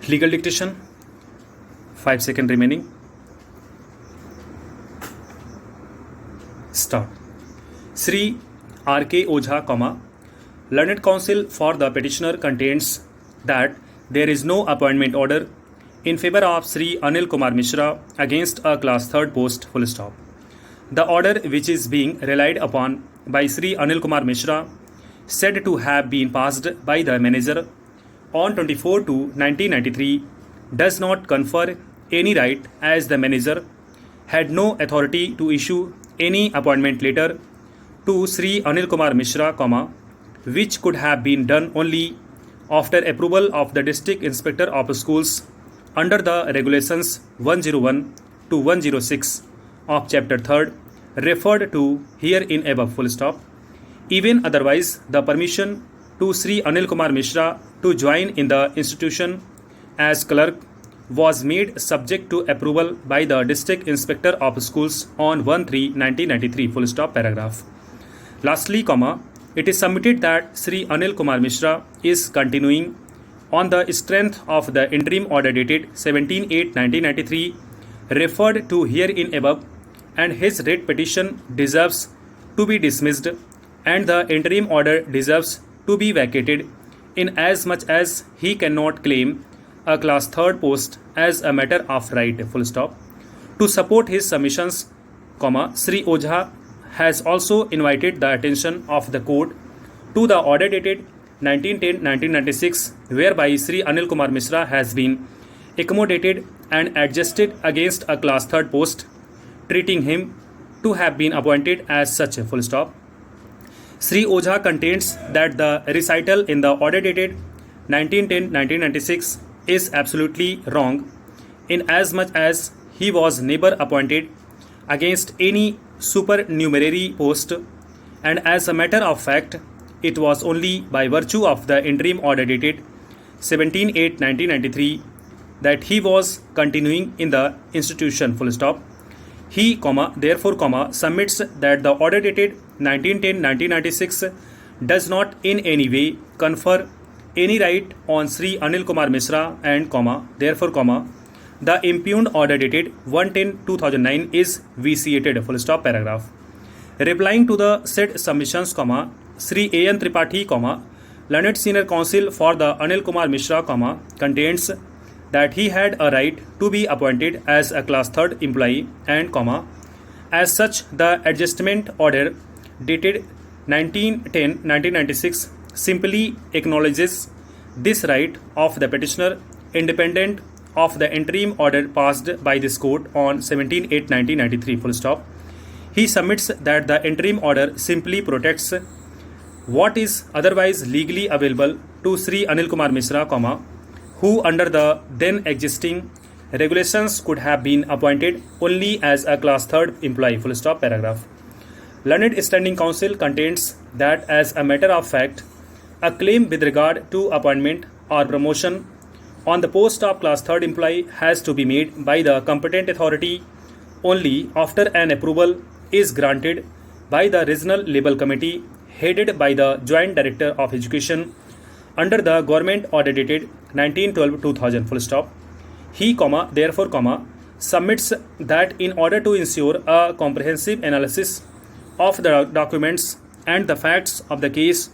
Legal dictation, 5 seconds remaining. Start. Sri R.K. Ojha, learned counsel for the petitioner contends that there is no appointment order in favor of Sri Anil Kumar Mishra against a class 3rd post, full stop. The order which is being relied upon by Sri Anil Kumar Mishra, said to have been passed by the manager on 24/2/1993, does not confer any right, as the manager had no authority to issue any appointment letter to Sri Anil Kumar Mishra, which could have been done only after approval of the District Inspector of Schools under the Regulations 101 to 106 of Chapter 3rd referred to herein above, full stop. Even otherwise, the permission to Sri Anil Kumar Mishra to join in the institution as clerk was made subject to approval by the District Inspector of Schools on 1/3/1993, full stop, paragraph. Lastly, it is submitted that Sri Anil Kumar Mishra is continuing on the strength of the interim order dated 17/8/1993 referred to herein above, and his writ petition deserves to be dismissed and the interim order deserves to be vacated, inasmuch as he cannot claim a class 3rd post as a matter of right, full stop. To support his submissions, Sri Ojha has also invited the attention of the court to the order dated 19/10/1996, whereby Sri Anil Kumar Mishra has been accommodated and adjusted against a class 3rd post, treating him to have been appointed as such, full stop. Sri Ojha contends that the recital in the order dated 19/10/1996 is absolutely wrong, inasmuch as he was never appointed against any supernumerary post, and as a matter of fact, it was only by virtue of the interim order dated 17/8/1993 that he was continuing in the institution, full stop. He, therefore, submits that the order dated 19/10/1996 does not in any way confer any right on Sri Anil Kumar Mishra, and, therefore, the impugned order dated 1/10/2009 is vitiated, full stop, paragraph. Replying to the said submissions, Sri A.N. Tripathi, learned senior counsel for the Anil Kumar Mishra, contends that he had a right to be appointed as a class 3rd employee, and, as such, the adjustment order dated 19/10/1996 simply acknowledges this right of the petitioner, independent of the interim order passed by this court on 17/8/1993, full stop. He submits that the interim order simply protects what is otherwise legally available to Sri Anil Kumar Mishra, who under the then existing regulations could have been appointed only as a class 3rd employee, full stop, paragraph. Learned standing counsel contends that as a matter of fact, a claim with regard to appointment or promotion on the post of class 3rd employee has to be made by the competent authority only after an approval is granted by the Regional Labour Committee headed by the Joint Director of Education under the Government Order dated 19/12/2000, full stop. He, therefore, submits that in order to ensure a comprehensive analysis of the documents and the facts of the case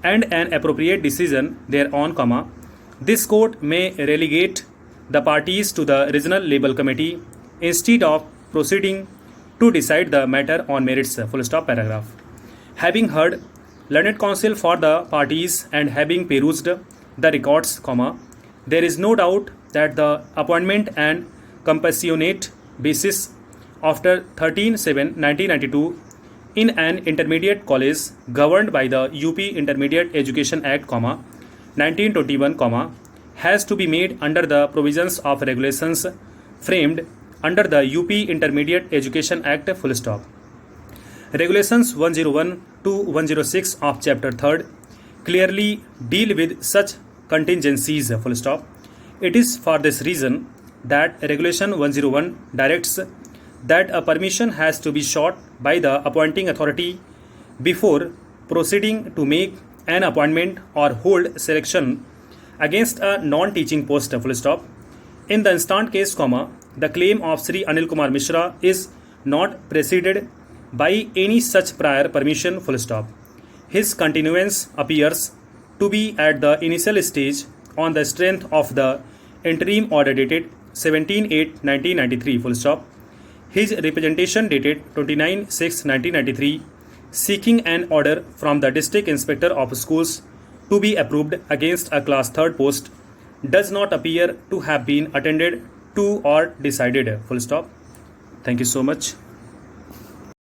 and an appropriate decision thereon, this court may relegate the parties to the Regional Labour Committee instead of proceeding to decide the matter on merits, full stop, paragraph. Having heard learned counsel for the parties and having perused the records, there is no doubt that the appointment and compassionate basis after 13/7/1992 in an intermediate college governed by the UP Intermediate Education Act, 1921, has to be made under the provisions of regulations framed under the UP Intermediate Education Act, full stop. Regulations 101 to 106 of Chapter 3rd clearly deal with such contingencies, full stop. It is for this reason that Regulation 101 directs that a permission has to be sought by the appointing authority before proceeding to make an appointment or hold selection against a non-teaching post, full stop. In the instant case, comma, the claim of Sri Anil Kumar Mishra is not preceded by any such prior permission, full stop. His continuance appears to be at the initial stage on the strength of the interim order dated 17/8/1993, full stop. His representation dated 29/6/1993 seeking an order from the District Inspector of Schools to be approved against a class 3rd post does not appear to have been attended to or decided, full stop. Thank you so much.